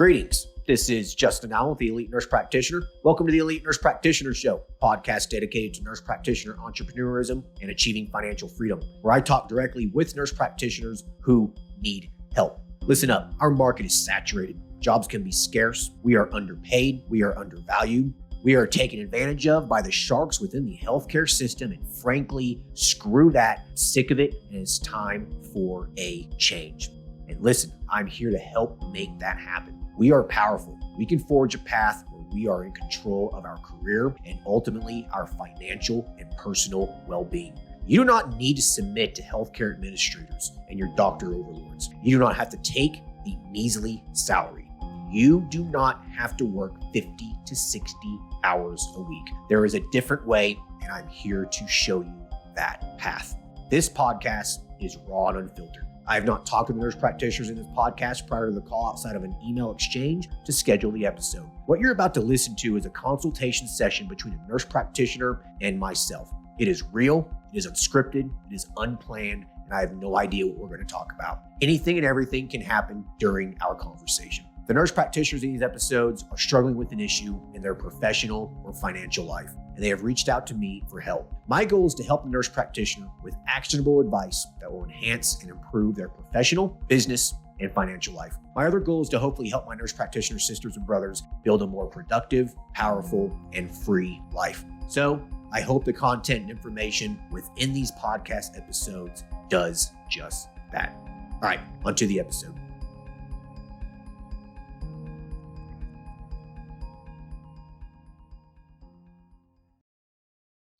Greetings. This is Justin Allen with the Elite Nurse Practitioner. Welcome to the Elite Nurse Practitioner Show, podcast dedicated to nurse practitioner entrepreneurism and achieving financial freedom, where I talk directly with nurse practitioners who need help. Listen up, our market is saturated. Jobs can be scarce. We are underpaid. We are undervalued. We are taken advantage of by the sharks within the healthcare system, and frankly, screw that. Sick of it, and it's time for a change. And listen, I'm here to help make that happen. We are powerful. We can forge a path where we are in control of our career and ultimately our financial and personal well-being. You do not need to submit to healthcare administrators and your doctor overlords. You do not have to take a measly salary. You do not have to work 50 to 60 hours a week. There is a different way, and I'm here to show you that path. This podcast is raw and unfiltered. I have not talked to the nurse practitioners in this podcast prior to the call outside of an email exchange to schedule the episode. What you're about to listen to is a consultation session between a nurse practitioner and myself. It is real, it is unscripted, it is unplanned, and I have no idea what we're going to talk about. Anything and everything can happen during our conversation. The nurse practitioners in these episodes are struggling with an issue in their professional or financial life, and they have reached out to me for help. My goal is to help the nurse practitioner with actionable advice that will enhance and improve their professional, business, and financial life. My other goal is to hopefully help my nurse practitioner sisters and brothers build a more productive, powerful, and free life. So I hope the content and information within these podcast episodes does just that. All right, onto the episode.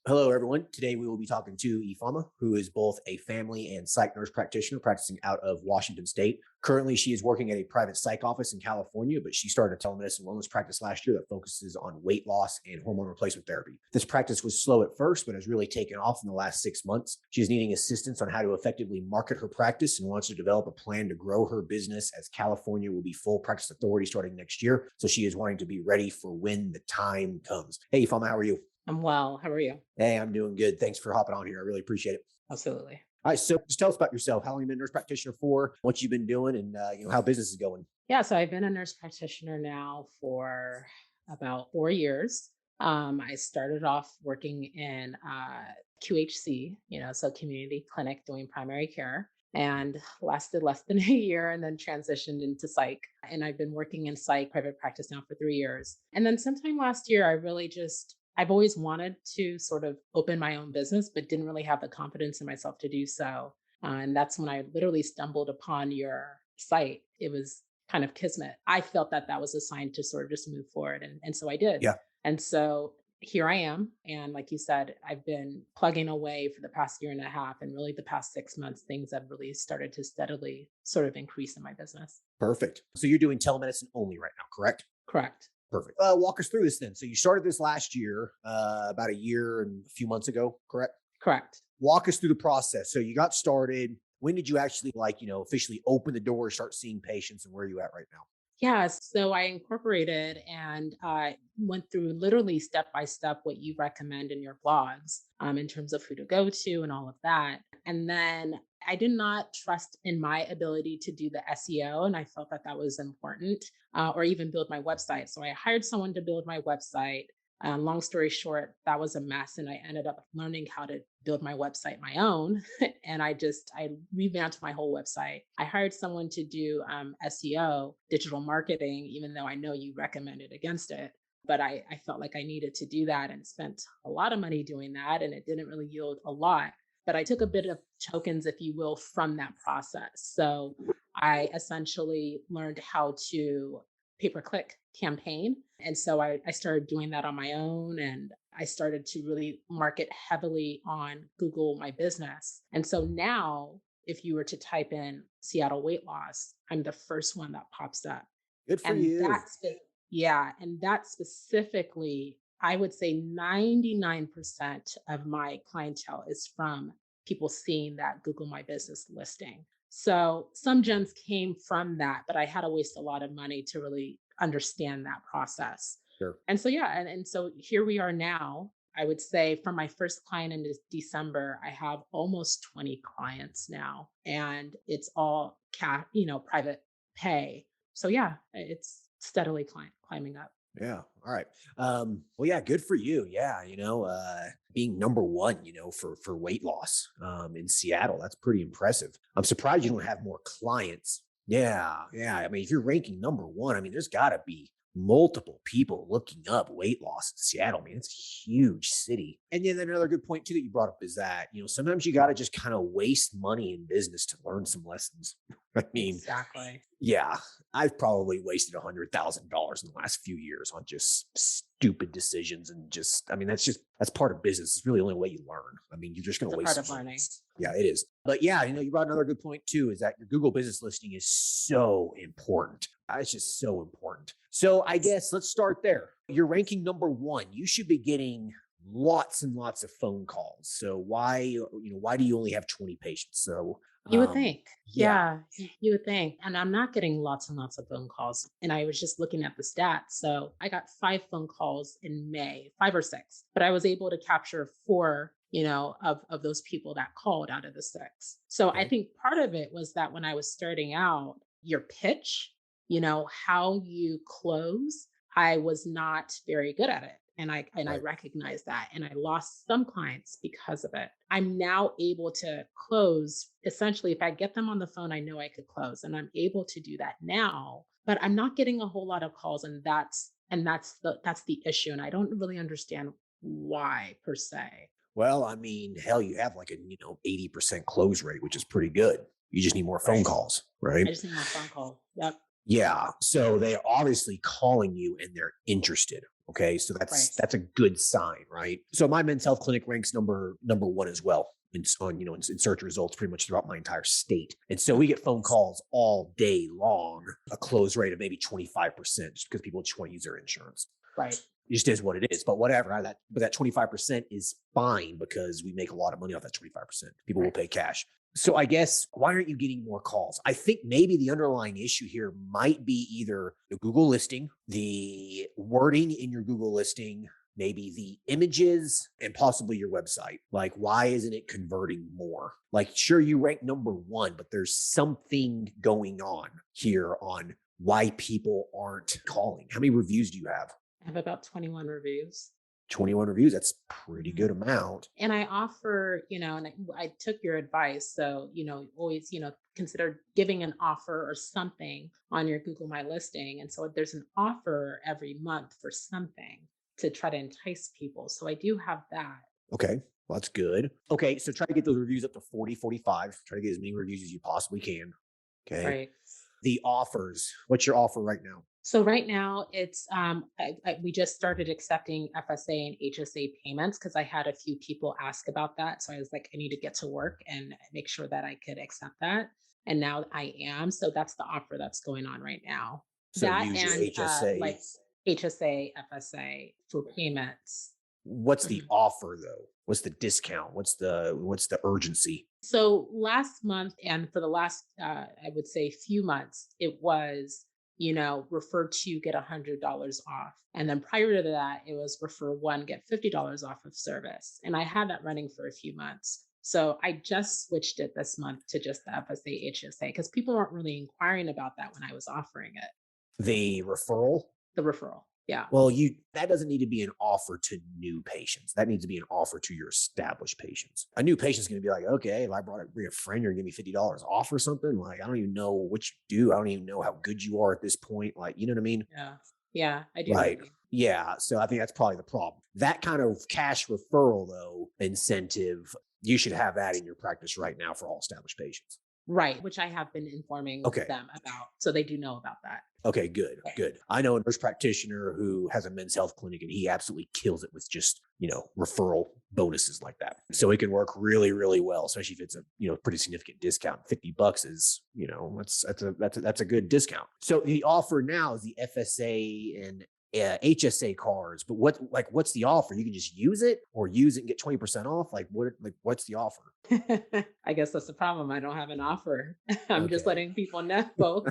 Hello, everyone. Today we will be talking to Eifoma, who is both a family and psych nurse practitioner practicing out of Washington State. Currently, she is working at a private psych office in California, but she started a telemedicine wellness practice last year that focuses on weight loss and hormone replacement therapy. This practice was slow at first, but has really taken off in the last 6 months. She is needing assistance on how to effectively market her practice and wants to develop a plan to grow her business, as California will be full practice authority starting next year. So she is wanting to be ready for when the time comes. Hey, Eifoma, how are you? I'm well. How are you? Hey, I'm doing good. Thanks for hopping on here. I really appreciate it. Absolutely. All right, so just tell us about yourself. How long have you been a nurse practitioner for? What you've been doing, and how business is going? Yeah, so I've been a nurse practitioner now for about 4 years. I started off working in QHC, so community clinic doing primary care, and lasted less than a year and then transitioned into psych. And I've been working in psych private practice now for 3 years. And then sometime last year, I've always wanted to sort of open my own business, but didn't really have the confidence in myself to do so. And that's when I literally stumbled upon your site. It was kind of kismet. I felt that was a sign to sort of just move forward. And so I did. Yeah. And so here I am. And like you said, I've been plugging away for the past year and a half. And really the past 6 months, things have really started to steadily sort of increase in my business. Perfect. So you're doing telemedicine only right now, correct? Correct. Perfect. Walk us through this then. So you started this last year, about a year and a few months ago, correct? Correct. Walk us through the process. So you got started. When did you actually officially open the door, start seeing patients, and where are you at right now? Yeah, so I incorporated and went through literally step by step what you recommend in your blogs in terms of who to go to and all of that. And then I did not trust in my ability to do the SEO, and I felt that was important, or even build my website. So I hired someone to build my website. Long story short, that was a mess, and I ended up learning how to build my website my own. And I revamped my whole website. I hired someone to do SEO, digital marketing, even though I know you recommended against it. But I felt like I needed to do that and spent a lot of money doing that, and it didn't really yield a lot. But I took a bit of tokens, if you will, from that process. So I essentially learned how to pay-per-click campaign. And so I started doing that on my own, and I started to really market heavily on Google My Business. And so now, if you were to type in Seattle weight loss, I'm the first one that pops up. Good for And you. that specifically, I would say 99% of my clientele is from people seeing that Google My Business listing. So some gems came from that, but I had to waste a lot of money to really understand that process. Sure. And so, and so here we are now. I would say from my first client in December, I have almost 20 clients now, and it's all private pay. So yeah, it's steadily climbing up. Yeah. All right. Well, yeah, good for you. Yeah. Being number one, for weight loss, in Seattle, that's pretty impressive. I'm surprised you don't have more clients. Yeah. Yeah. I mean, if you're ranking number one, I mean, there's gotta be multiple people looking up weight loss in Seattle. I mean, it's a huge city. And then another good point too that you brought up is that, sometimes you got to just kind of waste money in business to learn some lessons. I mean, Exactly. yeah, I've probably wasted $100,000 in the last few years on just stupid decisions and that's part of business. It's really the only way you learn. I mean, you're just going It's to a part waste of some money. learning. Yeah, it is. But yeah, you brought another good point too, is that your Google business listing is so important. It's just so important. So I guess let's start there. You're ranking number one. You should be getting lots and lots of phone calls. So why do you only have 20 patients? So You would think. yeah. Yeah, you would think. And I'm not getting lots and lots of phone calls. And I was just looking at the stats. So I got 5 phone calls in May, 5 or 6, but I was able to capture 4, of those people that called out of the 6. So I Okay. think part of it was that when I was starting out, your pitch, how you close, I was not very good at it. I Right. recognize that. And I lost some clients because of it. I'm now able to close. Essentially, if I get them on the phone, I know I could close. And I'm able to do that now, but I'm not getting a whole lot of calls. And that's the issue. And I don't really understand why per se. Well, I mean, hell, you have like a 80% close rate, which is pretty good. You just need more phone Right. calls, right? I just need my phone call. Yep. Yeah. So they're obviously calling you and they're interested. Okay. So Right. that's a good sign, right? So my men's health clinic ranks number one as well in search results pretty much throughout my entire state. And so we get phone calls all day long, a close rate of maybe 25% just because people just want to use their insurance. Right. It just is what it is. But whatever, but that 25% is fine because we make a lot of money off that 25%. People will pay cash. So I guess, why aren't you getting more calls? I think maybe the underlying issue here might be either the Google listing, the wording in your Google listing, maybe the images, and possibly your website. Like, why isn't it converting more? Like, sure, you rank number one, but there's something going on here on why people aren't calling. How many reviews do you have? I have about 21 reviews. 21 reviews. That's a pretty good amount. And I offer, and I took your advice. So, always, consider giving an offer or something on your Google My Listing. And so there's an offer every month for something to try to entice people. So I do have that. Okay. Well, that's good. Okay. So try to get those reviews up to 40, 45. Try to get as many reviews as you possibly can. Okay. Right. The offers. What's your offer right now? So right now it's we just started accepting FSA and HSA payments because I had a few people ask about that. So I was like, I need to get to work and make sure that I could accept that. And now I am. So that's the offer that's going on right now. So That use your and HSA. like HSA, FSA for payments. What's the Mhm. offer though? What's the discount? What's the urgency? So last month and for the last, I would say few months, it was, refer two, get $100 off. And then prior to that, it was refer one, get $50 off of service. And I had that running for a few months. So I just switched it this month to just the FSA, HSA, because people weren't really inquiring about that when I was offering it, The referral? the referral. Yeah. Well, that doesn't need to be an offer to new patients. That needs to be an offer to your established patients. A new patient's going to be like, okay, if I bring a friend, you're going to give me $50 off or something. Like, I don't even know what you do. I don't even know how good you are at this point. Like, you know what I mean? Yeah. Yeah. I do. Right. Yeah. So I think that's probably the problem. That kind of cash referral, though, incentive, you should have that in your practice right now for all established patients. Right. Which I have been informing Okay. them about. So they do know about that. Okay, good, good. I know a nurse practitioner who has a men's health clinic and he absolutely kills it with just, referral bonuses like that. So it can work really, really well, especially if it's a, pretty significant discount. $50 is, that's a good discount. So the offer now is the FSA and HSA cards, but what's the offer? You can just use it or use it and get 20% off. What's the offer? I guess that's the problem. I don't have an offer. I'm just Okay. letting people know.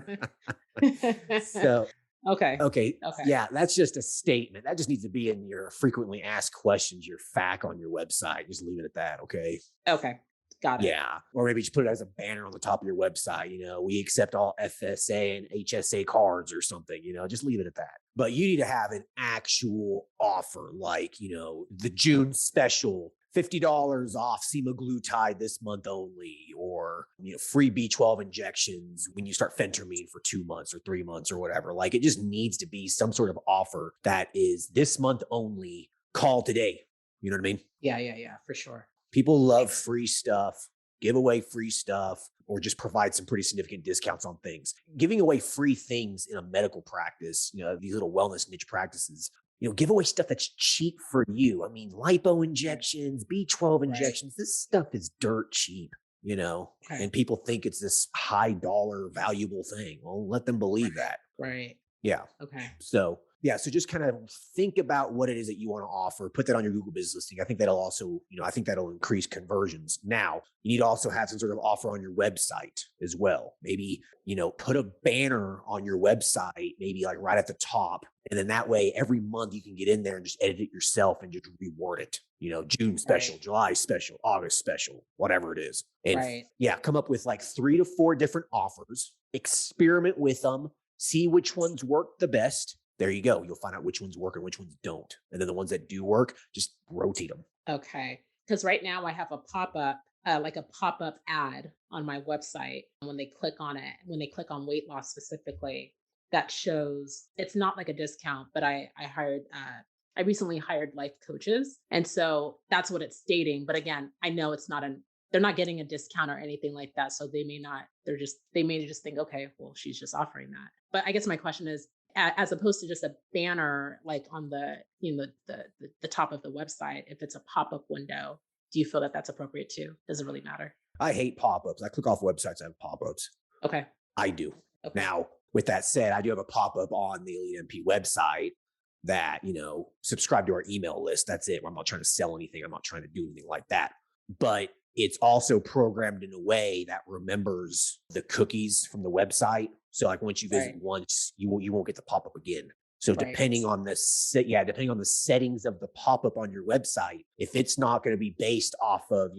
So Okay. Okay. Okay. Yeah, that's just a statement. That just needs to be in your frequently asked questions, your FAQ on your website. Just leave it at that. Okay. Okay. Got it. Yeah. Or maybe just put it as a banner on the top of your website. We accept all FSA and HSA cards or something, just leave it at that. But you need to have an actual offer like, the June special, $50 off semaglutide this month only, or, free B12 injections when you start phentermine for 2 months or 3 months or whatever. Like it just needs to be some sort of offer that is this month only. Call today. You know what I mean? Yeah, for sure. People love free stuff, give away free stuff, or just provide some pretty significant discounts on things. Giving away free things in a medical practice, these little wellness niche practices, give away stuff that's cheap for you. I mean, lipo injections, B12 injections, this stuff is dirt cheap, and people think it's this high dollar valuable thing. Well, let them believe that. Right. Yeah. Okay. So just kind of think about what it is that you want to offer, put that on your Google business listing. I think that'll also, that'll increase conversions. Now, you need to also have some sort of offer on your website as well. Maybe, put a banner on your website, maybe like right at the top. And then that way, every month you can get in there and just edit it yourself and just reward it. June special, July special, August special, whatever it is. And come up with like 3 to 4 different offers, experiment with them, see which ones work the best. There you go. You'll find out which ones work and which ones don't. And then the ones that do work, just rotate them. Okay. Because right now I have a pop-up, like a pop-up ad on my website. When they click on it, when they click on weight loss specifically, that shows it's not like a discount, but I recently hired life coaches. And so that's what it's stating. But again, I know it's not they're not getting a discount or anything like that. So they may just think, okay, well, she's just offering that. But I guess my question is, as opposed to just a banner like on the the top of the website, if it's a pop-up window, do you feel that that's appropriate too? Does it really matter? I hate pop-ups. I click off websites that have pop-ups. Okay. I do. Okay. Now, with that said, I do have a pop-up on the Elite MP website that, subscribe to our email list. That's it. I'm not trying to sell anything. I'm not trying to do anything like that. But it's also programmed in a way that remembers the cookies from the website. So like once you visit once, you won't get the pop-up again. So depending on the settings of the pop-up on your website, if it's not going to be based off of,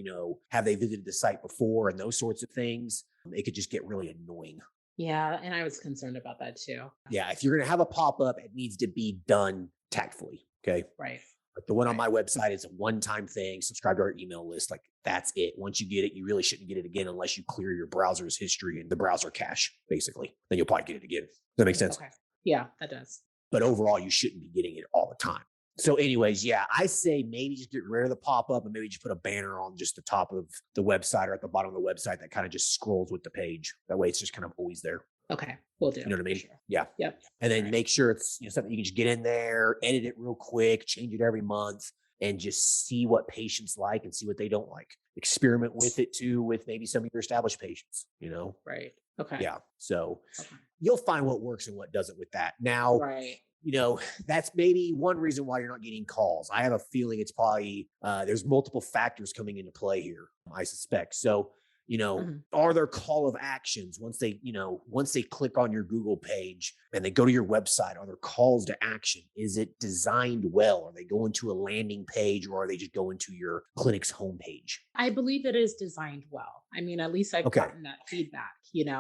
have they visited the site before and those sorts of things, it could just get really annoying. Yeah. And I was concerned about that too. Yeah. If you're going to have a pop-up, it needs to be done tactfully. Okay. Right. Like the one on my website is a one-time thing. Subscribe to our email list. Like that's it. Once you get it, you really shouldn't get it again unless you clear your browser's history and the browser cache, basically. Then you'll probably get it again. Does that make sense? Okay. Yeah, that does. But overall, you shouldn't be getting it all the time. So anyways, I say maybe just get rid of the pop-up and maybe just put a banner on just the top of the website or at the bottom of the website that kind of just scrolls with the page. That way it's just kind of always there. Okay, we'll do. You know what I mean? Sure. Yeah. Yep. And then make sure it's something you can just get in there, edit it real quick, change it every month, and just see what patients like and see what they don't like. Experiment with it too, with maybe some of your established patients, Right. Okay. Yeah. So you'll find what works and what doesn't with that. Now, that's maybe one reason why you're not getting calls. I have a feeling it's probably, there's multiple factors coming into play here, I suspect. So, are there call of actions once they click on your Google page and they go to your website? Are there calls to action? Is it designed well? Are they going to a landing page or are they just going to your clinic's homepage? I believe it is designed well. I mean, at least I've gotten that feedback,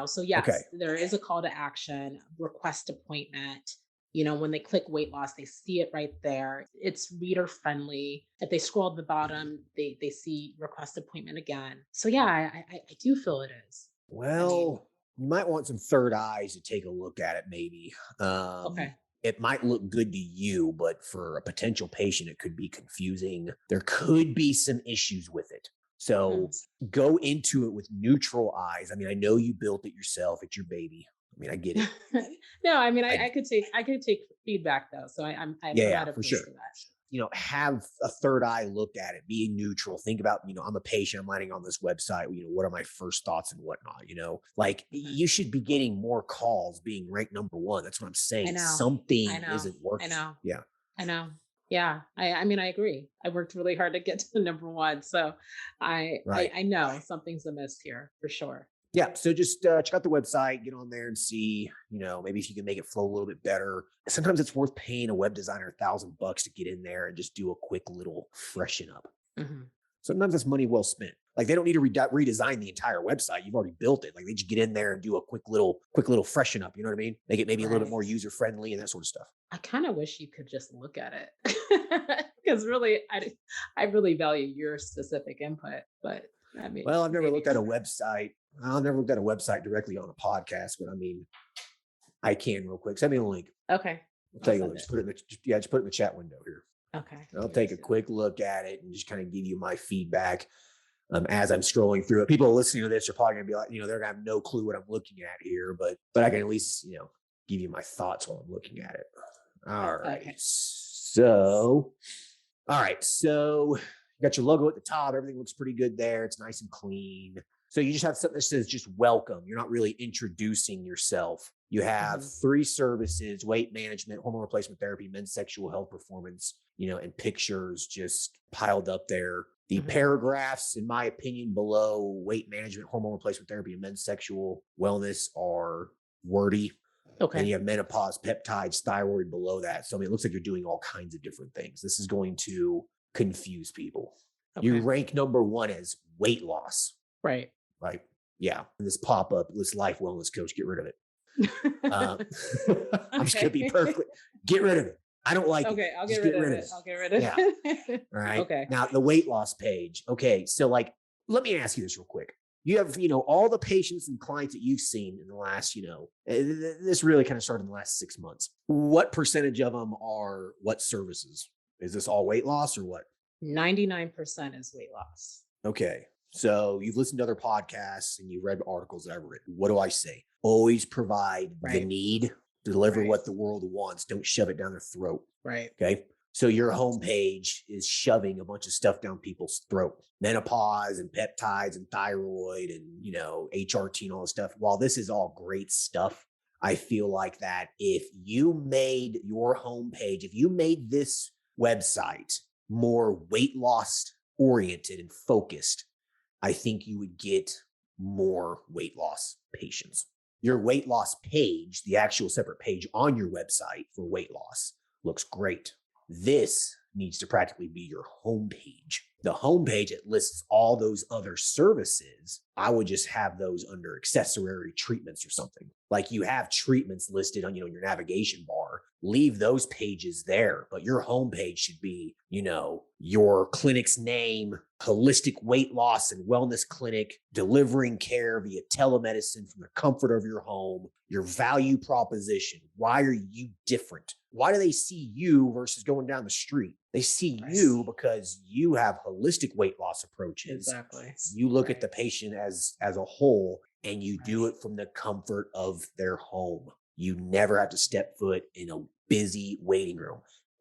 So yes, there is a call to action, request appointment. When they click weight loss, they see it right there. It's reader friendly. If they scroll to the bottom, they see request appointment again. So yeah, I do feel it is. Well, you might want some third eyes to take a look at it, maybe. It might look good to you, but for a potential patient, it could be confusing. There could be some issues with it. So go into it with neutral eyes. I mean, I know you built it yourself. It's your baby. I mean, I get it. No, I mean, I could take feedback though. So I'm not for sure. To that. Have a third eye look at it, be neutral. Think about, I'm a patient, I'm landing on this website. What are my first thoughts and whatnot? You should be getting more calls being ranked number one. That's what I'm saying. Something isn't working. I know. Yeah. I know. Yeah. I mean, I agree. I worked really hard to get to the number one. So I know something's amiss here for sure. Yeah. So just check out the website, get on there and see, maybe if you can make it flow a little bit better. Sometimes it's worth paying a web designer $1,000 to get in there and just do a quick little freshen up. Sometimes it's money well spent. Like they don't need to redesign the entire website. You've already built it. Like they just get in there and do a quick little freshen up. You know what I mean? Make it maybe a little bit Right. more user friendly and that sort of stuff. I kind of wish you could just look at it because really, I really value your specific input. But I mean, Well, I've never maybe looked at a website. I've never looked at a website directly on a podcast, but I mean, I can real quick. Send me a link. okay. I'll I'll tell you send what. it. Just put it in the chat window here. Okay. I'll Let me take a see. quick look at it and just kind of give you my feedback as I'm scrolling through it. People listening to this are probably going to be like, they're going to have no clue what I'm looking at here, but I can at least, give you my thoughts while I'm looking at it. All right. Okay. So you got your logo at the top. Everything looks pretty good there. It's nice and clean. So you just have something that says just welcome. You're not really introducing yourself. You have 3 services: weight management, hormone replacement therapy, men's sexual health performance, and pictures just piled up there. The paragraphs, in my opinion, below weight management, hormone replacement therapy, and men's sexual wellness are wordy. Okay. And you have menopause, peptides, thyroid below that. So, I mean, it looks like you're doing all kinds of different things. This is going to confuse people. Okay. You rank number 1 as weight loss. Right. Right. Yeah. And this pop-up list life wellness coach, get rid of it. I'm just going to be perfectly, get rid of it. I don't like it. Okay, I'll Just get rid of it. I'll get rid of it. Yeah. All right. Okay. Now the weight loss page. Okay. So let me ask you this real quick. You have, all the patients and clients that you've seen in the last, this really kind of started in the last 6 months. What percentage of them are what services? Is this all weight loss or what? 99% is weight loss. Okay. So you've listened to other podcasts and you've read articles that I've written. What do I say? Always provide the need, deliver what the world wants. Don't shove it down their throat. Right. Okay. So your homepage is shoving a bunch of stuff down people's throat: menopause and peptides and thyroid and, HRT and all this stuff. While this is all great stuff, I feel like that if you made your homepage, if you made this website more weight loss oriented and focused, I think you would get more weight loss patients. Your weight loss page, the actual separate page on your website for weight loss, looks great. This needs to practically be your homepage. The homepage, it lists all those other services. I would just have those under accessory treatments or something. Like you have treatments listed on, your navigation bar. Leave those pages there, but your homepage should be, your clinic's name, holistic weight loss and wellness clinic, delivering care via telemedicine from the comfort of your home, your value proposition. Why are you different? Why do they see you versus going down the street? They see you because you have holistic weight loss approaches. Exactly. You look at the patient as a whole, and you do it from the comfort of their home. You never have to step foot in a busy waiting room.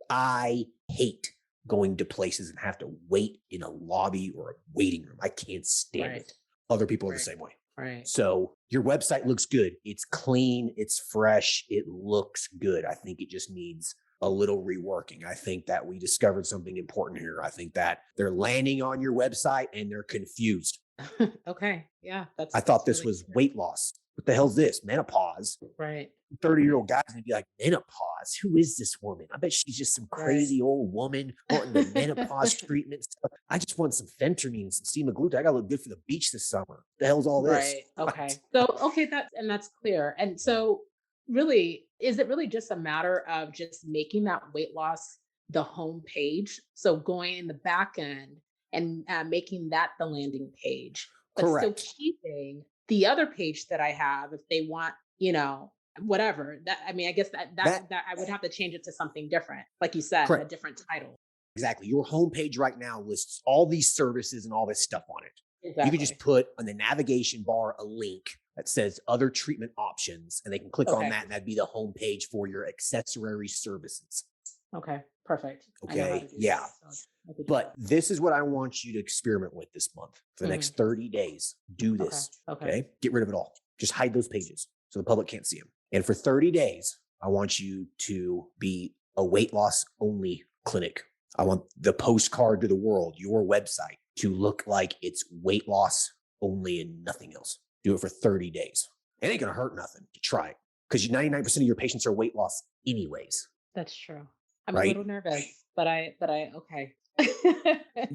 I hate going to places and have to wait in a lobby or a waiting room. I can't stand it. Other people are the same way. Right. So your website looks good. It's clean. It's fresh. It looks good. I think it just needs a little reworking. I think that we discovered something important here. I think that they're landing on your website and they're confused. Okay. Yeah. I thought this was weight loss. What the hell's this? Menopause. Right. 30-year-old guys and be like, menopause? Who is this woman? I bet she's just some crazy old woman wanting the menopause treatment stuff. I just want some phentermine and some semaglutide. I gotta look good for the beach this summer. What the hell's all this? Right. Okay. So, that's clear. And so really, is it really just a matter of just making that weight loss the home page? So going in the back end and making that the landing page, but Correct. still keeping the other page that I have if they want, whatever that, I mean, I guess that I would have to change it to something different. Like you said, a different title. Exactly. Your homepage right now lists all these services and all this stuff on it. Exactly. You can just put on the navigation bar a link that says other treatment options, and they can click on that, and that'd be the homepage for your accessory services. Okay, perfect. Okay, yeah. But this is what I want you to experiment with this month. For the next 30 days, do this. Okay. Get rid of it all. Just hide those pages so the public can't see them. And for 30 days, I want you to be a weight loss only clinic. I want the postcard to the world, your website, to look like it's weight loss only and nothing else. Do it for 30 days. It ain't going to hurt nothing to try it, because 99% of your patients are weight loss anyways. That's true. I'm a little nervous, but okay.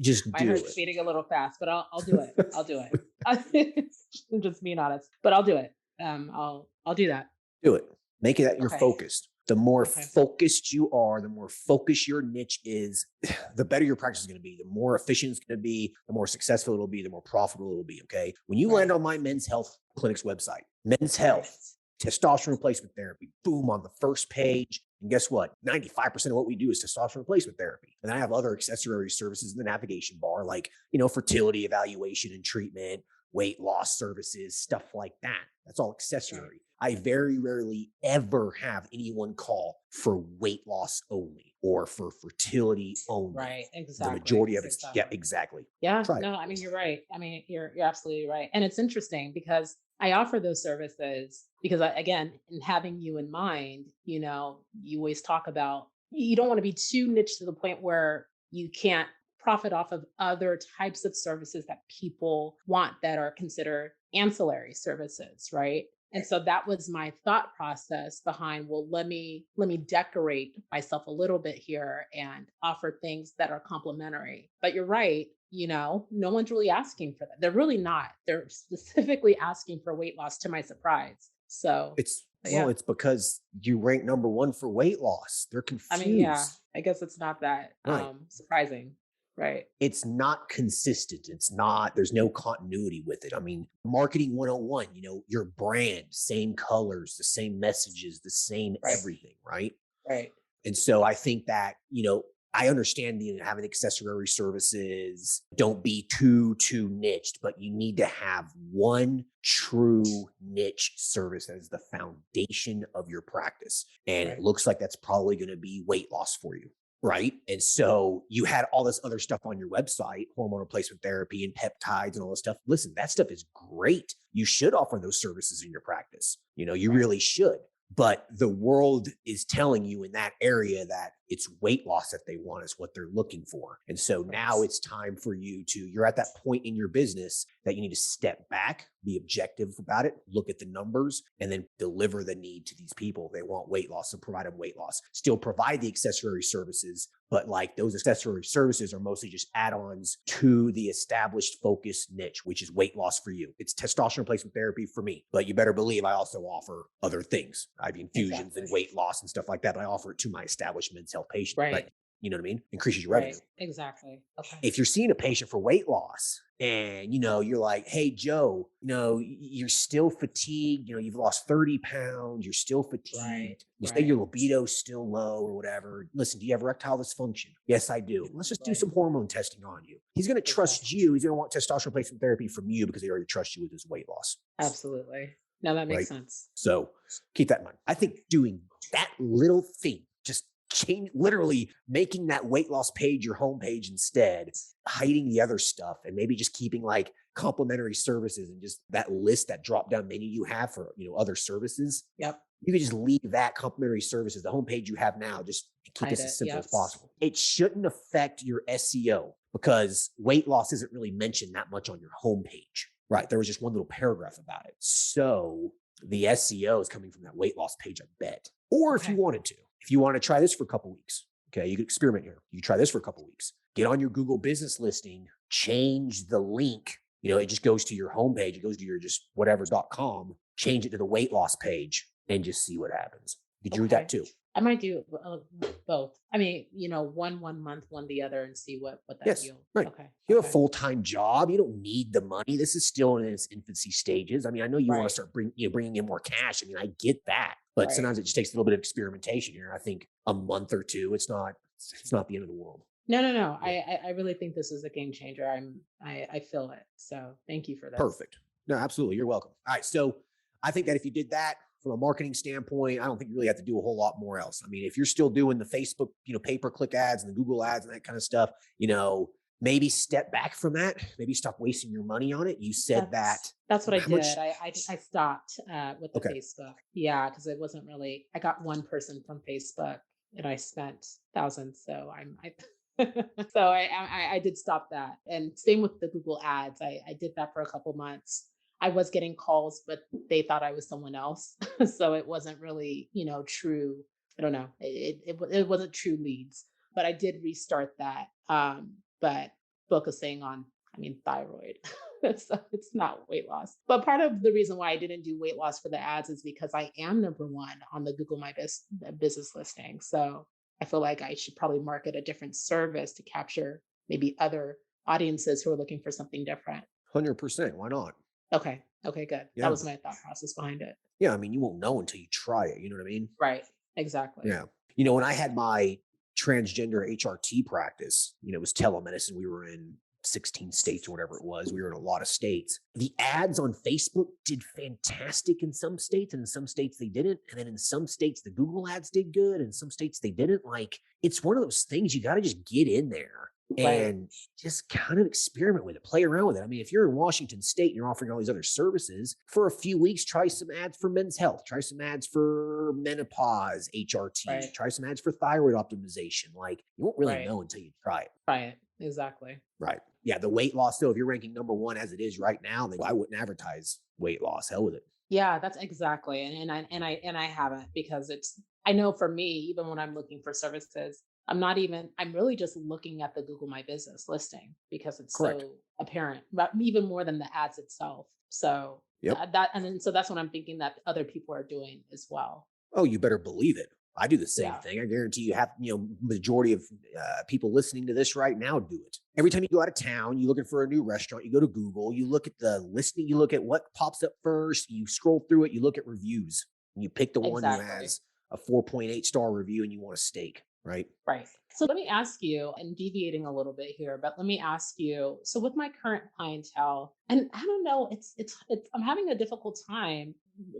Just My do heart's it. beating a little fast, but I'll do it. I'll do it. I'm just being honest, but I'll do it. I'll do that. Do it. Make it that you're Okay. focused. The more Okay. focused you are, the more focused your niche is, the better your practice is going to be, the more efficient it's going to be, the more successful it'll be, the more profitable it'll be. Okay. When you land Right. on my men's health clinic's website, men's Right. health, testosterone replacement therapy, boom, on the first page. And guess what? 95% of what we do is testosterone replacement therapy. And I have other accessory services in the navigation bar, like, fertility evaluation and treatment, weight loss services, stuff like that. That's all accessory. Right. I very rarely ever have anyone call for weight loss only or for fertility only. Right. The Exactly. majority of it's, Exactly. yeah, exactly. Yeah. Try it. No, I mean, you're right. I mean, you're absolutely right. And it's interesting because I offer those services because again, in having you in mind, you always talk about you don't want to be too niche to the point where you can't profit off of other types of services that people want that are considered ancillary services, right? And so that was my thought process behind, well, let me decorate myself a little bit here and offer things that are complementary. But you're right, no one's really asking for that. They're really not. They're specifically asking for weight loss to my surprise. So yeah. It's because you rank number one for weight loss. They're I mean, yeah, confused. I guess it's not that Right. surprising. Right. It's not consistent. There's no continuity with it. I mean, marketing 101, your brand, same colors, the same messages, the same Right. everything, right? Right. And so I think that, I understand having accessory services, don't be too niched, but you need to have one true niche service that is the foundation of your practice. And Right. it looks like that's probably going to be weight loss for you. Right. And so you had all this other stuff on your website, hormone replacement therapy and peptides and all this stuff. Listen, that stuff is great. You should offer those services in your practice. You Right. really should. But the world is telling you in that area that it's weight loss that they want, is what they're looking for. And so now it's time for you're at that point in your business that you need to step back, be objective about it, look at the numbers, and then deliver the need to these people. They want weight loss, so provide them weight loss. Still provide the accessory services, but like those accessory services are mostly just add-ons to the established focus niche, which is weight loss for you. It's testosterone replacement therapy for me, but you better believe I also offer other things. I have infusions and weight loss and stuff like that. But I offer it to my established men's health patients. Right. But you know what I mean? Increases your Right. revenue. Exactly. Okay. If you're seeing a patient for weight loss and, you're like, hey, Joe, you're still fatigued, you've lost 30 pounds, you're still fatigued. Right. You say Right. your libido's still low or whatever. Listen, do you have erectile dysfunction? Yes, I do. Let's just do Right. some hormone testing on you. He's going to trust Exactly. you. He's going to want testosterone replacement therapy from you because he already trusts you with his weight loss. Absolutely. No, that makes Right. sense. So keep that in mind. I think doing that little thing, just literally making that weight loss page your homepage instead, hiding the other stuff, and maybe just keeping like complimentary services and just that list, that drop down menu you have for other services. Yep. You could just leave that complimentary services, the homepage you have now, just keep it as simple as possible. It shouldn't affect your SEO because weight loss isn't really mentioned that much on your homepage. Right. There was just one little paragraph about it. So the SEO is coming from that weight loss page, I bet. Or if you wanted to, if you want to try this for a couple of weeks, okay, you could experiment here. You try this for a couple of weeks. Get on your Google business listing, change the link. It just goes to your homepage. It goes to your just whatever.com, change it to the weight loss page and just see what happens. Could you do that too? I might do both. I mean, 1 month, one the other, and see what that yields. Right. Okay. You have a full-time job. You don't need the money. This is still in its infancy stages. I mean, I know you want to start bringing in more cash. I mean, I get that, but sometimes it just takes a little bit of experimentation here. I think a month or two, it's not the end of the world. No. Yeah. I really think this is a game changer. I feel it. So thank you for that. Perfect. No, absolutely. You're welcome. All right. So I think that if you did that from a marketing standpoint, I don't think you really have to do a whole lot more else. I mean, if you're still doing the Facebook, pay-per-click ads and the Google ads and that kind of stuff, maybe step back from that. Maybe stop wasting your money on it. You said that's what I did. I stopped with the Facebook. Yeah, because it wasn't really. I got one person from Facebook, and I spent thousands. So I did stop that. And same with the Google ads. I did that for a couple months. I was getting calls, but they thought I was someone else. So it wasn't really, true. I don't know. It wasn't true leads. but I did restart that. But focusing on, thyroid. So it's not weight loss. But part of the reason why I didn't do weight loss for the ads is because I am number one on the Google My Business listing. So I feel like I should probably market a different service to capture maybe other audiences who are looking for something different. 100%. Why not? Okay. Okay, good. Yeah. That was my thought process behind it. Yeah. I mean, you won't know until you try it. You know what I mean? Right. Exactly. Yeah. When I had my transgender HRT practice, it was telemedicine. We were in 16 states or whatever it was. We were in a lot of states. The ads on Facebook did fantastic in some states, and in some states they didn't. And then in some states, the Google ads did good, and in some states they didn't. Like, it's one of those things you got to just get in there and just kind of experiment with it, play around with it. I mean, if you're in Washington State and you're offering all these other services, for a few weeks, try some ads for men's health, try some ads for menopause, HRT, try some ads for thyroid optimization. Like, you won't really know until you try it. Right. Exactly. Right. Yeah. The weight loss, though, if you're ranking number one as it is right now, then I wouldn't advertise weight loss. Hell with it. Yeah, that's exactly. And I haven't, because I know for me, even when I'm looking for services, I'm really just looking at the Google My Business listing because it's so apparent, but even more than the ads itself. So so that's what I'm thinking that other people are doing as well. Oh, you better believe it. I do the same thing. I guarantee you have, majority of people listening to this right now do it. Every time you go out of town, you're looking for a new restaurant, you go to Google, you look at the listing, you look at what pops up first, you scroll through it, you look at reviews, and you pick the one who has a 4.8 star review and you want a steak, right? Right. So let me ask you, and deviating a little bit here, but let me ask you, so with my current clientele, and I don't know, I'm having a difficult time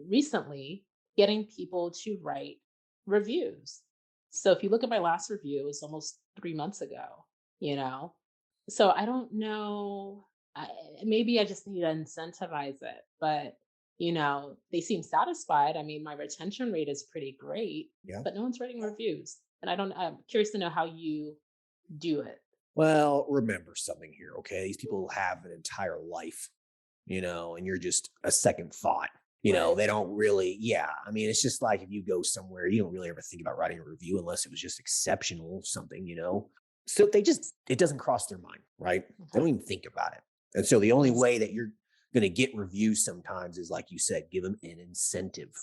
recently getting people to write reviews. So if you look at my last review, it was almost 3 months ago, So I don't know, maybe I just need to incentivize it, but they seem satisfied. I mean, my retention rate is pretty great, but no one's writing reviews. And I'm curious to know how you do it. Well, remember something here, okay? These people have an entire life, and you're just a second thought. They don't really, I mean, it's just like if you go somewhere, you don't really ever think about writing a review unless it was just exceptional or something, So it doesn't cross their mind, right? They don't even think about it. And so the only way that you're going to get reviews sometimes is, like you said, give them an incentive.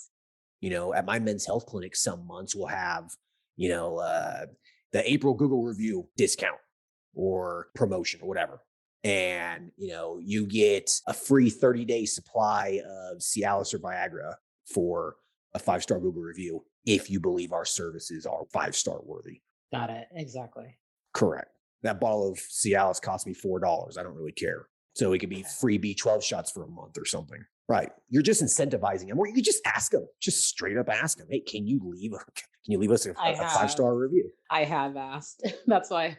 At my men's health clinic, some months we'll have, the April Google review discount or promotion or whatever. And, you get a free 30-day supply of Cialis or Viagra for a 5-star Google review if you believe our services are 5-star worthy. Got it. Exactly. Correct. That bottle of Cialis cost me $4. I don't really care. So it could be free B12 shots for a month or something. Right. You're just incentivizing them, or you could just ask them, just straight up ask them, hey, can you leave us a 5-star review? I have asked. That's why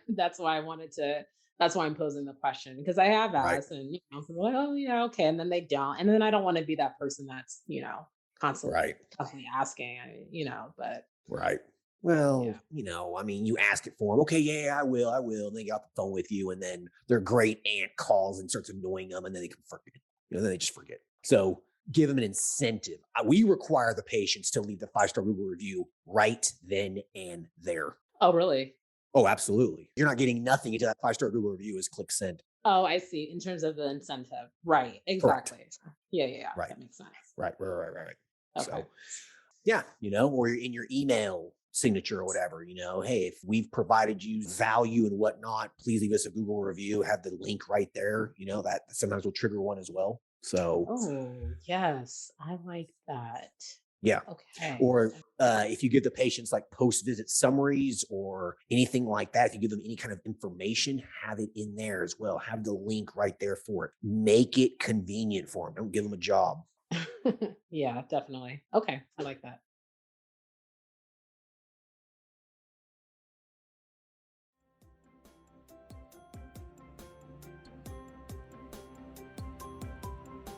I'm posing the question, because I have asked, and people are like, oh yeah, okay. And then they don't. And then I don't want to be that person that's, constantly asking, but. Right. Well, I mean, you ask it for them. Okay, yeah, I will. And they get off the phone with you, and then their great aunt calls and starts annoying them, and then they can forget. Then they just forget. So give them an incentive. We require the patients to leave the 5-star Google review right then and there. Oh, really? Oh, absolutely. You're not getting nothing until that 5-star Google review is click send. Oh, I see. In terms of the incentive. Right. Exactly. Correct. Yeah. Right. That makes sense. Right. Okay. So, yeah, or in your email signature or whatever, hey, if we've provided you value and whatnot, please leave us a Google review, have the link right there, that sometimes will trigger one as well. So, oh, yes, I like that. Yeah. Okay. Or if you give the patients like post-visit summaries or anything like that, if you give them any kind of information, have it in there as well. Have the link right there for it. Make it convenient for them. Don't give them a job. Yeah, definitely. Okay. I like that.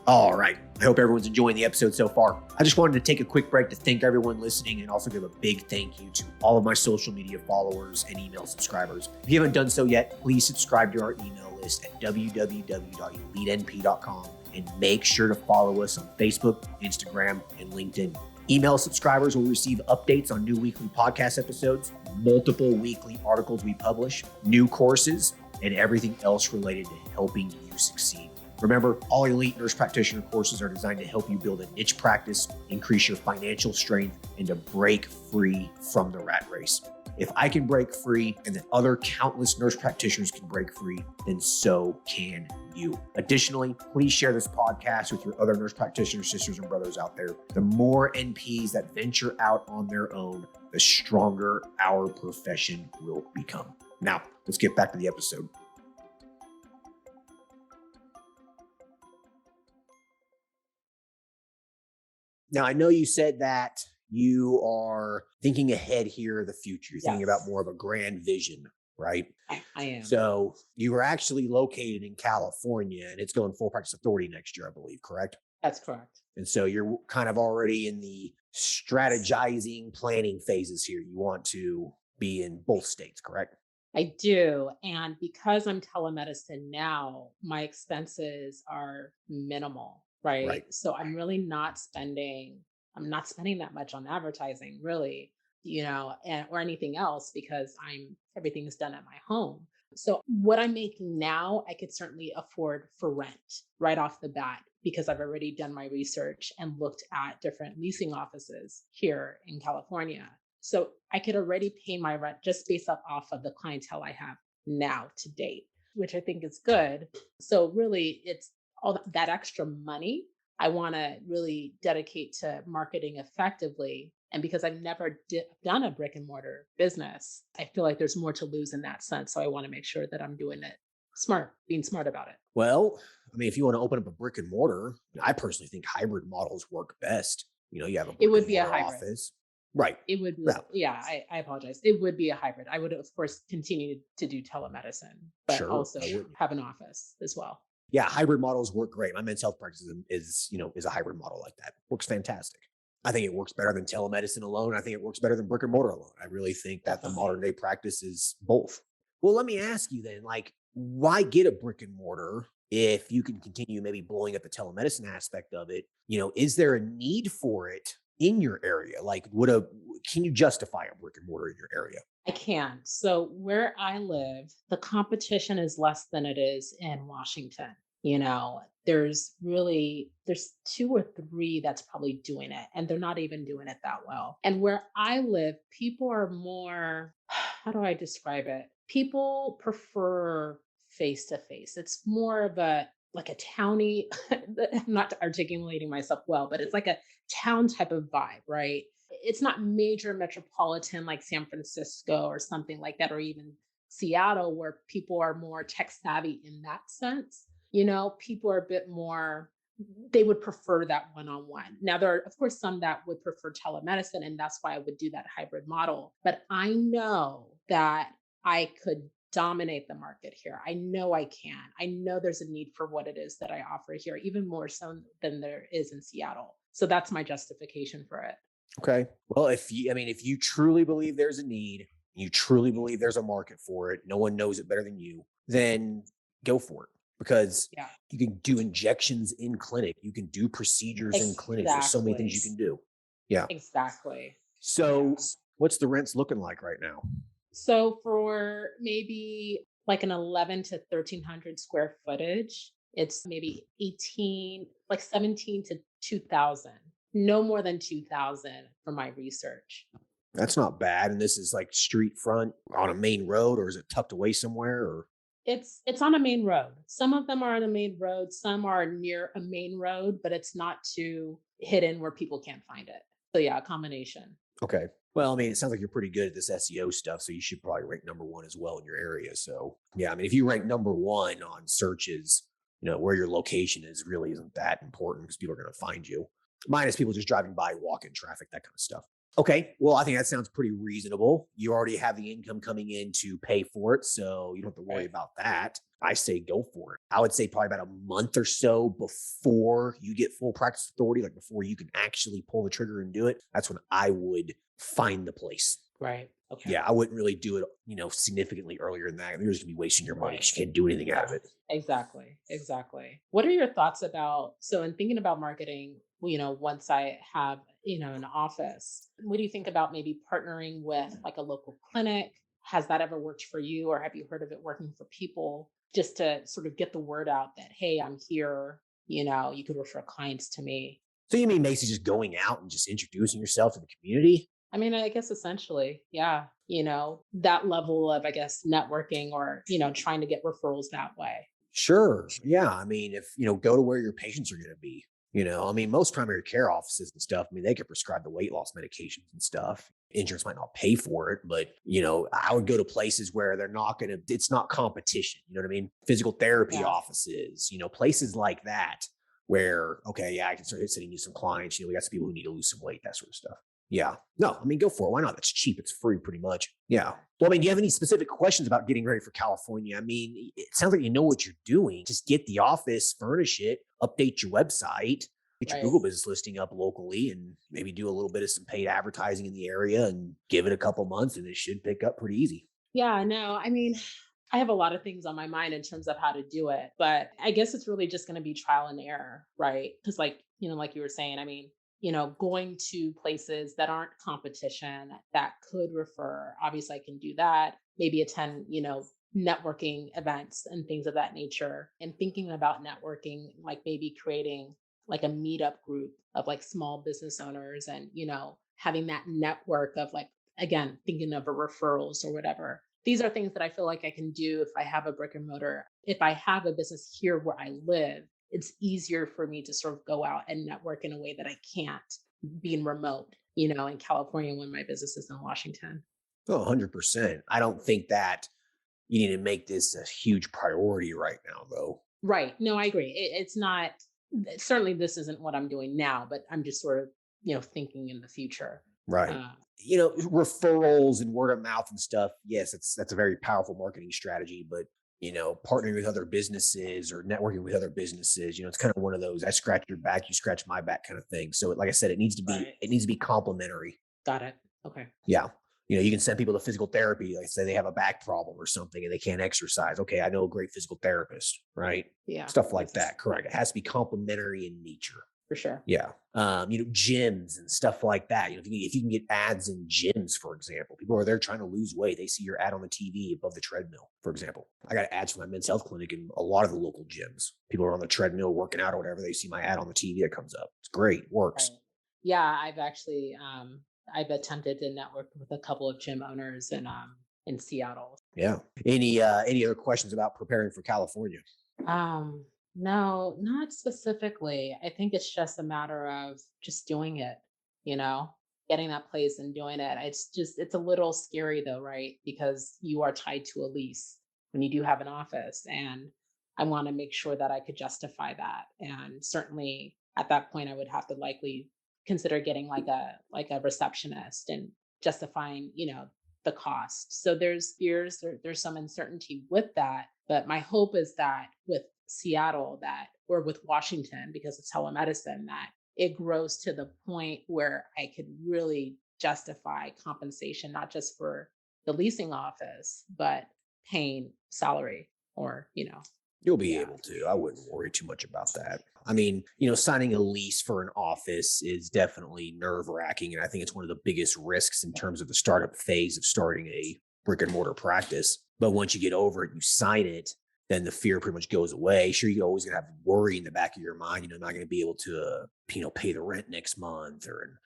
All right. I hope everyone's enjoying the episode so far. I just wanted to take a quick break to thank everyone listening and also give a big thank you to all of my social media followers and email subscribers. If you haven't done so yet, please subscribe to our email list at www.elitenp.com and make sure to follow us on Facebook, Instagram, and LinkedIn. Email subscribers will receive updates on new weekly podcast episodes, multiple weekly articles we publish, new courses, and everything else related to helping you succeed. Remember, all Elite Nurse Practitioner courses are designed to help you build a niche practice, increase your financial strength, and to break free from the rat race. If I can break free and then other countless nurse practitioners can break free, then so can you. Additionally, please share this podcast with your other nurse practitioner sisters and brothers out there. The more NPs that venture out on their own, the stronger our profession will become. Now, let's get back to the episode. Now, I know you said that you are thinking ahead here in the future. You're thinking about more of a grand vision, right? I am. So you were actually located in California and it's going full practice authority next year, I believe, correct? That's correct. And so you're kind of already in the strategizing, planning phases here. You want to be in both states, correct? I do. And because I'm telemedicine now, my expenses are minimal, right? Right. So I'm not spending that much on advertising, really, or anything else because everything is done at my home. So what I'm making now, I could certainly afford for rent right off the bat because I've already done my research and looked at different leasing offices here in California. So I could already pay my rent just based off of the clientele I have now to date, which I think is good. So really it's all that extra money I want to really dedicate to marketing effectively. And because I've never done a brick and mortar business, I feel like there's more to lose in that sense. So I want to make sure that I'm doing it smart, being smart about it. Well, I mean, if you want to open up a brick and mortar, I personally think hybrid models work best. You have a It brick would and be a mortar hybrid. office. Right. It would be, Yeah. yeah, I apologize. It would be a hybrid. I would, of course, continue to do telemedicine, but Sure. also I wouldn't. have an office as well. Yeah, hybrid models work great. My men's health practice is a hybrid model like that. Works fantastic. I think it works better than telemedicine alone. I think it works better than brick and mortar alone. I really think that the Definitely. modern day practice is both. Well, let me ask you then, why get a brick and mortar if you can continue maybe blowing up the telemedicine aspect of it? Is there a need for it in your area? Can you justify a brick and mortar in your area? I can. So where I live, the competition is less than it is in Washington. There's two or three that's probably doing it, and they're not even doing it that well. And where I live, people are more, how do I describe it? People prefer face to face. It's more of like a towny, I'm not articulating myself well, but it's like a town type of vibe, right? It's not major metropolitan like San Francisco or something like that, or even Seattle, where people are more tech savvy in that sense. People are a bit more, they would prefer that one-on-one. Now, there are, of course, some that would prefer telemedicine, and that's why I would do that hybrid model. But I know that I could dominate the market here. I know I can. I know there's a need for what it is that I offer here, even more so than there is in Seattle. So that's my justification for it. Okay. Well, if you truly believe there's a need, you truly believe there's a market for it, no one knows it better than you, then go for it. Because Yeah, you can do injections in clinic, you can do procedures in clinic. There's so many things you can do. Yeah. exactly. So what's the rents looking like right now? So for maybe like an 11 to 1300 square footage, it's maybe 17 to 2000. No more than 2000 for my research. That's not bad. And this is like street front on a main road, or is it tucked away somewhere? Or It's on a main road. Some of them are on a main road, some are near a main road, but it's not too hidden where people can't find it. So yeah, a combination. okay. Well, I mean, it sounds like you're pretty good at this SEO stuff, so you should probably rank number one as well in your area. So yeah, I mean, if you rank number one on searches, where your location is really isn't that important because people are going to find you. Minus people just driving by, walking traffic, that kind of stuff. Okay. Well, I think that sounds pretty reasonable. You already have the income coming in to pay for it, so you don't have to worry Right. about that. I say go for it. I would say probably about a month or so before you get full practice authority, like before you can actually pull the trigger and do it. That's when I would find the place. Right. Okay. Yeah, I wouldn't really do it, significantly earlier than that. You're just gonna be wasting your money Right. 'cause you can't do anything out Yeah, of it. exactly. Exactly. What are your thoughts about, so in thinking about marketing, once I have, an office, what do you think about maybe partnering with like a local clinic? Has that ever worked for you, or have you heard of it working for people, just to sort of get the word out that, hey, I'm here, you could refer clients to me? So you mean basically just going out and just introducing yourself to the community? I mean, I guess essentially, yeah, that level of, I guess, networking, or, trying to get referrals that way. Sure. Yeah. I mean, if, go to where your patients are going to be, I mean, most primary care offices and stuff, I mean, they could prescribe the weight loss medications and stuff. Insurance might not pay for it, but, I would go to places where they're not going to, it's not competition. You know what I mean? Physical therapy Yeah. offices, places like that where, okay, yeah, I can start sending you some clients. We got some people who need to lose some weight, that sort of stuff. Yeah. No, I mean, go for it. Why not? It's cheap. It's free pretty much. Yeah. Well, I mean, do you have any specific questions about getting ready for California? I mean, it sounds like you know what you're doing. Just get the office, furnish it, update your website, get your Right. Google business listing up locally, and maybe do a little bit of some paid advertising in the area and give it a couple months and it should pick up pretty easy. Yeah, no, I mean, I have a lot of things on my mind in terms of how to do it, but I guess it's really just going to be trial and error, right? Because, like, like you were saying, I mean, going to places that aren't competition that could refer, obviously, I can do that. Maybe attend, networking events and things of that nature. And thinking about networking, like maybe creating like a meetup group of like small business owners, and, having that network of like, again, thinking of a referrals or whatever. These are things that I feel like I can do if I have a brick and mortar. If I have a business here where I live, it's easier for me to sort of go out and network in a way that I can't being remote, in California when my business is in Washington. Oh, 100%. I don't think that you need to make this a huge priority right now, though. Right. No, I agree. It's not, certainly this isn't what I'm doing now, but I'm just sort of, thinking in the future. Right. Uh, Referrals and word of mouth and stuff. Yes, that's a very powerful marketing strategy, but partnering with other businesses or networking with other businesses, it's kind of one of those I scratch your back, you scratch my back kind of thing. So like I said, right. it needs to be complementary. Got it. Okay. Yeah. You can send people to physical therapy, like say they have a back problem or something and they can't exercise. Okay, I know a great physical therapist, right? Yeah. Stuff like Makes sense. that. Correct. It has to be complementary in nature. For sure. Yeah. Gyms and stuff like that. If you can get ads in gyms, for example, people are there trying to lose weight. They see your ad on the TV above the treadmill, for example. I got ads for my men's health clinic in a lot of the local gyms. People are on the treadmill working out or whatever. They see my ad on the TV that comes up. It's great. Works. Right. Yeah, I've actually I've attempted to network with a couple of gym owners in Seattle. Yeah. Any other questions about preparing for California? Um no, not specifically. I think it's just a matter of just doing it, you know, getting that place and doing it. It's a little scary though, right? Because you are tied to a lease when you do have an office, and I want to make sure that I could justify that. And certainly at that point I would have to likely consider getting like a receptionist and justifying, the cost. So there's fears, there's some uncertainty with that. But my hope is that with Seattle, that, or with Washington, because it's telemedicine, that it grows to the point where I could really justify compensation, not just for the leasing office, but paying salary, or, You'll be yeah. able to. I wouldn't worry too much about that. I mean, signing a lease for an office is definitely nerve wracking. And I think it's one of the biggest risks in terms of the startup phase of starting a brick and mortar practice. But once you get over it, you sign it, then the fear pretty much goes away. Sure, you're always going to have worry in the back of your mind, not going to be able to, pay the rent next month, or,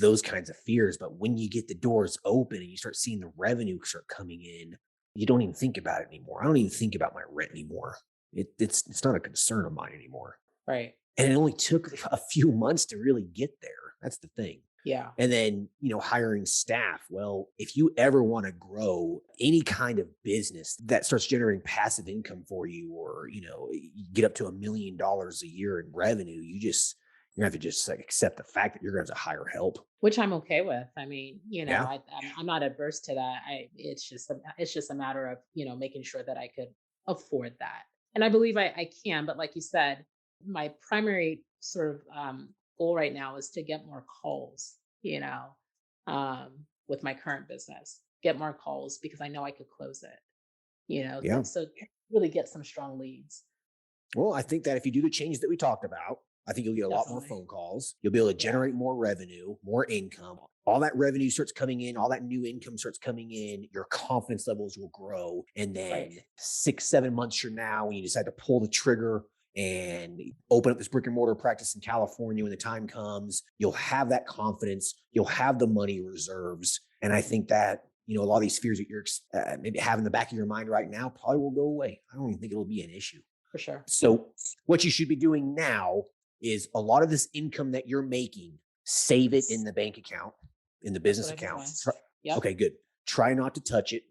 those kinds of fears. But when you get the doors open and you start seeing the revenue start coming in, you don't even think about it anymore. I don't even think about my rent anymore. It's not a concern of mine anymore. Right. And it only took a few months to really get there. That's the thing. Yeah. And then, hiring staff. Well, if you ever want to grow any kind of business that starts generating passive income for you, or, you get up to $1 million a year in revenue, you have to just like accept the fact that you're going to have to hire help. Which I'm okay with. I mean, Yeah. I'm not adverse to that. It's just a matter of, making sure that I could afford that. And I believe I can, but like you said, my primary sort of goal right now is to get more calls, with my current business, get more calls because I know I could close it, Yeah. so really get some strong leads. Well, I think that if you do the changes that we talked about, I think you'll get a lot more Definitely. phone calls. You'll be able to Yeah. generate more revenue, more income. All that revenue starts coming in, all that new income starts coming in. Your confidence levels will grow. And Right. then 6, 7 months from now, when you decide to pull the trigger and open up this brick and mortar practice in California when the time comes, you'll have that confidence, you'll have the money reserves. And I think that, a lot of these fears that you're maybe have in the back of your mind right now probably will go away. I don't even think it'll be an issue. For sure. So, what you should be doing now is a lot of this income that you're making, save it in the bank account, in the That's what business I've been account. doing. Yep. Okay, good. Try not to touch it.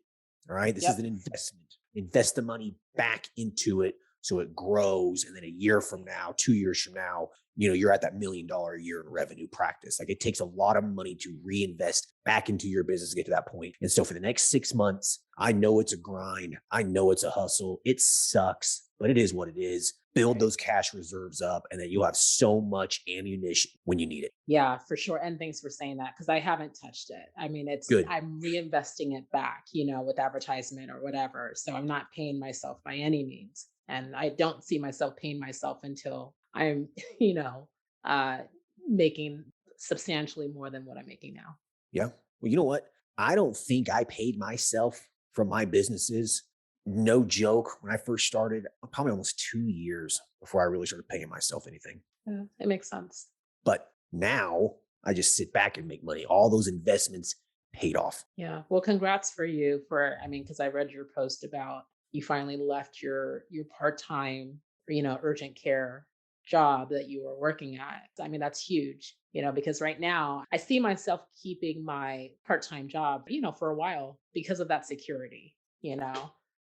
All right. This is Yep. an investment. Invest the money back into it so it grows. And then a year from now, 2 years from now, you're at that $1 million a year in revenue practice. Like, it takes a lot of money to reinvest back into your business to get to that point. And so for the next 6 months, I know it's a grind. I know it's a hustle. It sucks, but it is what it is. Build those cash reserves up, and then you'll have so much ammunition when you need it. Yeah, for sure. And thanks for saying that because I haven't touched it. I mean, Good. I'm reinvesting it back, with advertisement or whatever. So I'm not paying myself by any means. And I don't see myself paying myself until I'm, you know, uh, making substantially more than what I'm making now. Yeah. Well, you know what? I don't think I paid myself from my businesses. No joke. When I first started, probably almost 2 years before I really started paying myself anything. Yeah, it makes sense. But now I just sit back and make money. All those investments paid off. Yeah. Well, congrats for you for, I mean, because I read your post about you finally left your part-time, urgent care job that you were working at. I mean, that's huge, because right now I see myself keeping my part-time job, for a while because of that security.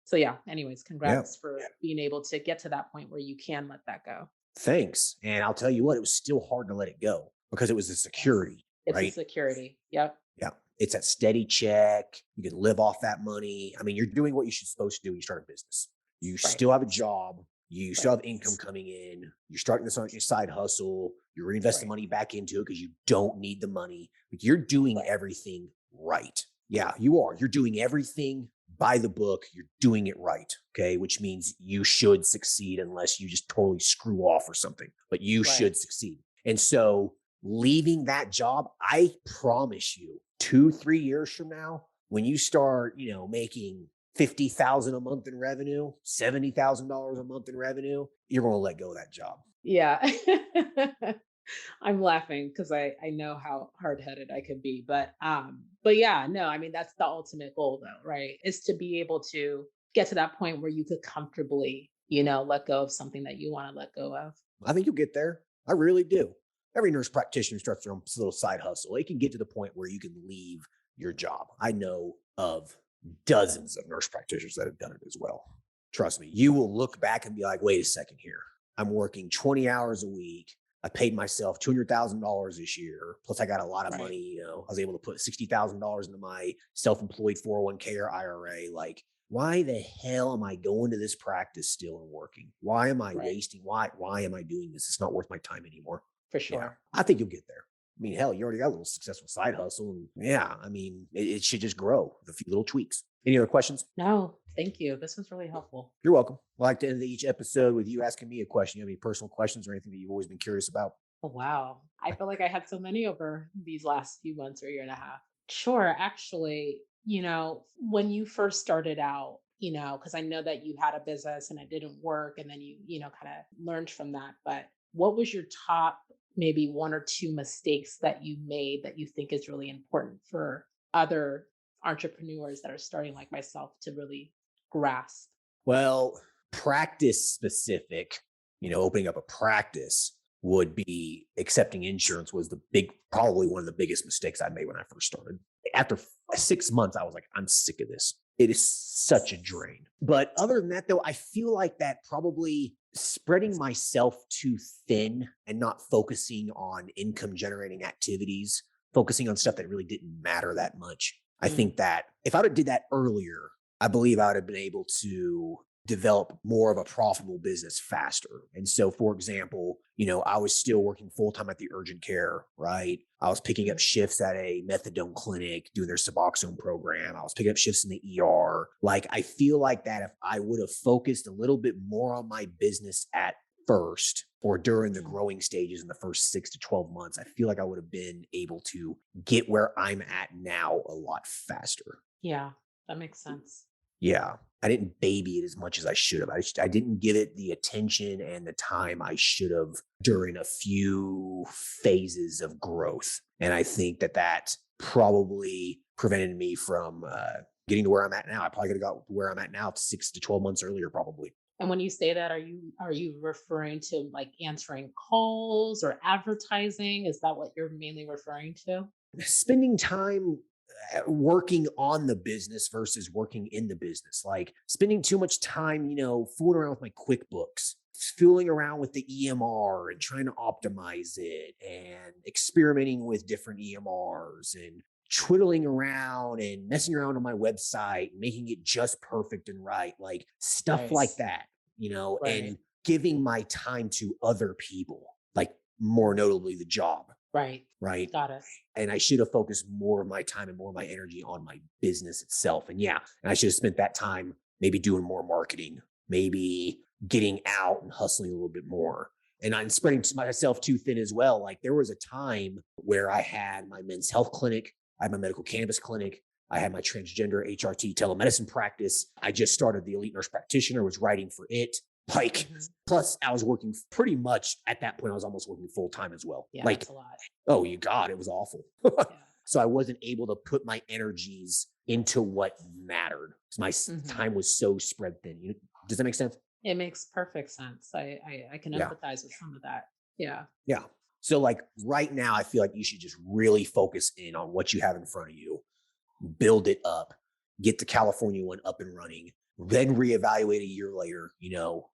So yeah, anyways, Yeah. congrats for being able to get to that point where you can let that go. Thanks. And I'll tell you what, it was still hard to let it go because it was the Yes. security, It's a right? security. Yep. Yeah. It's that steady check. You can live off that money. I mean, you're doing what you're supposed to do when you start a business. You Right. still have a job. You still Right. have income coming in. You're starting this on your side hustle. You're reinvesting Right. money back into it because you don't need the money. Like, you're doing Right. everything right. Yeah, you are. You're doing everything by the book. You're doing it right. Okay. Which means you should succeed unless you just totally screw off or something, but you Right. should succeed. And so, leaving that job, I promise you, 2, 3 years from now, when you start, making 50,000 a month in revenue, $70,000 a month in revenue, you're going to let go of that job. Yeah. I'm laughing because I know how hard-headed I could be, but yeah, no, I mean that's the ultimate goal though, right? Is to be able to get to that point where you could comfortably, let go of something that you want to let go of. I think you'll get there. I really do. Every nurse practitioner starts their own little side hustle. It can get to the point where you can leave your job. I know of dozens of nurse practitioners that have done it as well. Trust me, you will look back and be like, wait a second here. I'm working 20 hours a week. I paid myself $200,000 this year. Plus, I got a lot of Right. money. I was able to put $60,000 into my self-employed 401k or IRA. Like, why the hell am I going to this practice still and working? Why am I Right. wasting? Why am I doing this? It's not worth my time anymore. For Yeah, sure. I think you'll get there. I mean, hell, you already got a little successful side hustle. And yeah, I mean, it should just grow with a few little tweaks. Any other questions? No, thank you. This was really helpful. You're welcome. I like to end each episode with you asking me a question. You have any personal questions or anything that you've always been curious about? Oh, wow. I feel like I had so many over these last few months or year and a half. Sure. Actually, when you first started out, because I know that you had a business and it didn't work, and then you kind of learned from that. But what was your top, maybe one or two mistakes that you made that you think is really important for other entrepreneurs that are starting like myself to really grasp? Well, practice specific, opening up a practice would be accepting insurance was probably one of the biggest mistakes I made when I first started. After 6 months, I was like, I'm sick of this. It is such a drain. But other than that, though, I feel like that probably spreading myself too thin and not focusing on income generating activities, focusing on stuff that really didn't matter that much. I Mm, think that if I would have did that earlier, I believe I would have been able to develop more of a profitable business faster. And so, for example, I was still working full-time at the urgent care, right? I was picking up shifts at a methadone clinic, doing their Suboxone program. I was picking up shifts in the ER. Like, I feel like that if I would have focused a little bit more on my business at first, or during the growing stages in the first 6 to 12 months, I feel like I would have been able to get where I'm at now a lot faster. Yeah, that makes sense. Yeah. I didn't baby it as much as I should have. I didn't give it the attention and the time I should have during a few phases of growth. And I think that probably prevented me from getting to where I'm at now. I probably could have got where I'm at now 6 to 12 months earlier, probably. And when you say that, are you referring to like answering calls or advertising? Is that what you're mainly referring to? Spending time working on the business versus working in the business, like spending too much time, fooling around with my QuickBooks, fooling around with the EMR and trying to optimize it and experimenting with different EMRs and twiddling around and messing around on my website, making it just perfect and right, like stuff like that, Right. and giving my time to other people, like more notably the job. Right. Right. Got it. And I should have focused more of my time and more of my energy on my business itself. And I should have spent that time maybe doing more marketing, maybe getting out and hustling a little bit more. And I'm spreading myself too thin as well. Like there was a time where I had my men's health clinic, I had my medical cannabis clinic, I had my transgender HRT telemedicine practice. I just started the Elite Nurse Practitioner, was writing for it. Like, plus I was working pretty much at that point, I was almost working full time as well. Yeah, like, that's a lot. oh, you God, it was awful. Yeah. So I wasn't able to put my energies into what mattered because my time was so spread thin. Does that make sense? It makes perfect sense. I can empathize with some of that. Yeah. Yeah. So like right now, I feel like you should just really focus in on what you have in front of you, build it up, get the California one up and running, then reevaluate a year later,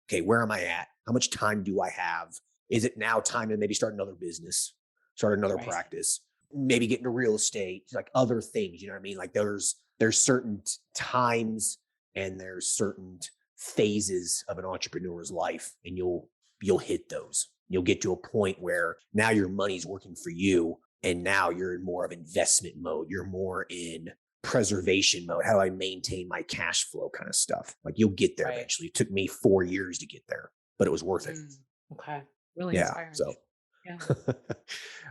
okay, where am I at? How much time do I have? Is it now time to maybe start another business, start another practice, maybe get into real estate, like other things, you know what I mean? Like there's certain times and there's certain phases of an entrepreneur's life, and you'll hit those. You'll get to a point where now your money's working for you, and now you're in more of investment mode. You're more in preservation mode. How do I maintain my cash flow kind of stuff? Like you'll get there eventually. It took me 4 years to get there, but it was worth it. Okay. Really inspiring. So, yeah. All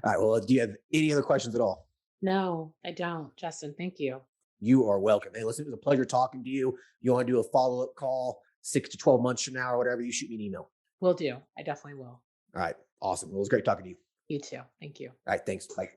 right. Well, do you have any other questions at all? No, I don't. Justin, thank you. You are welcome. Hey, listen, it was a pleasure talking to you. You want to do a follow-up call 6 to 12 months from now or whatever, you shoot me an email. Will do. I definitely will. All right. Awesome. Well, it was great talking to you. You too. Thank you. All right. Thanks. Bye.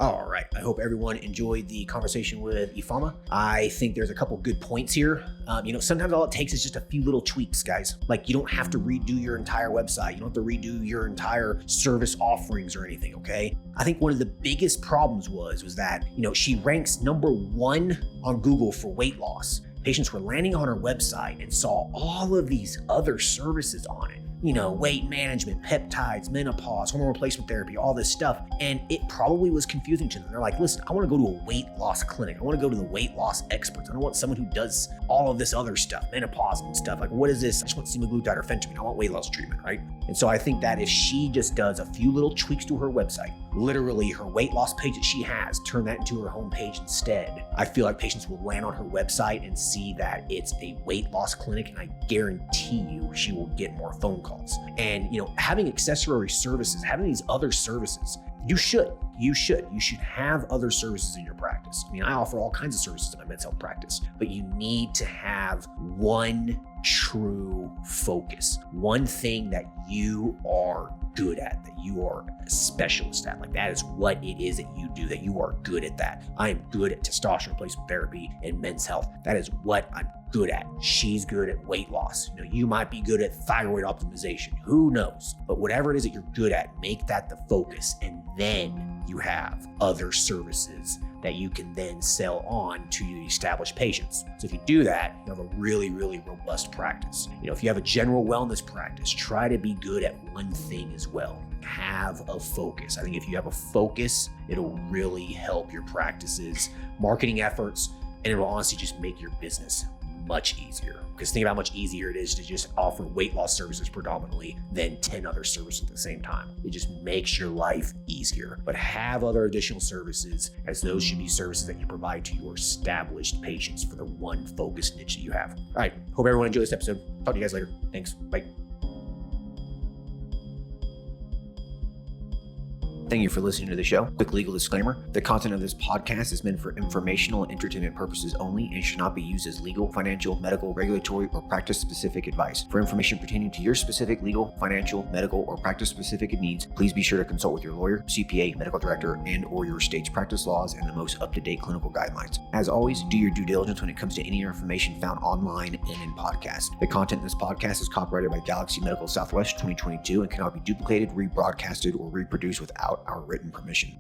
All right. I hope everyone enjoyed the conversation with Eifoma. I think there's a couple good points here. Sometimes all it takes is just a few little tweaks, guys. Like you don't have to redo your entire website. You don't have to redo your entire service offerings or anything, okay? I think one of the biggest problems was that, she ranks number 1 on Google for weight loss. Patients were landing on her website and saw all of these other services on it. Weight management, peptides, menopause, hormone replacement therapy, all this stuff. And it probably was confusing to them. They're like, listen, I want to go to a weight loss clinic. I want to go to the weight loss experts. I don't want someone who does all of this other stuff, menopause and stuff. Like, what is this? I just want semaglutide or phentermine. I want weight loss treatment, right? And so I think that if she just does a few little tweaks to her website, literally her weight loss page that she has, turn that into her homepage instead, I feel like patients will land on her website and see that it's a weight loss clinic, and I guarantee you she will get more phone calls. And, having accessory services, having these other services, you should have other services in your practice. I mean, I offer all kinds of services in my men's health practice, but you need to have one true focus, one thing that you are good at, that you are a specialist at. Like that is what it is that you do, that you are good at that. I am good at testosterone replacement therapy and men's health. That is what I'm good at. She's good at weight loss. You might be good at thyroid optimization. Who knows? But whatever it is that you're good at, make that the focus, and then you have other services that you can then sell on to your established patients. So if you do that, you have a really, really robust practice. If you have a general wellness practice, try to be good at one thing as well. Have a focus. I think if you have a focus, it'll really help your practice's marketing efforts, and it'll honestly just make your business much easier. Because think about how much easier it is to just offer weight loss services predominantly than 10 other services at the same time. It just makes your life easier. But have other additional services, as those should be services that you provide to your established patients for the one focused niche that you have. All right, hope everyone enjoyed this episode. Talk to you guys later. Thanks. Bye. Thank you for listening to the show. Quick legal disclaimer. The content of this podcast is meant for informational and entertainment purposes only and should not be used as legal, financial, medical, regulatory, or practice-specific advice. For information pertaining to your specific legal, financial, medical, or practice-specific needs, please be sure to consult with your lawyer, CPA, medical director, and/or your state's practice laws and the most up-to-date clinical guidelines. As always, do your due diligence when it comes to any information found online and in podcasts. The content in this podcast is copyrighted by Galaxy Medical Southwest 2022 and cannot be duplicated, rebroadcasted, or reproduced without our written permission.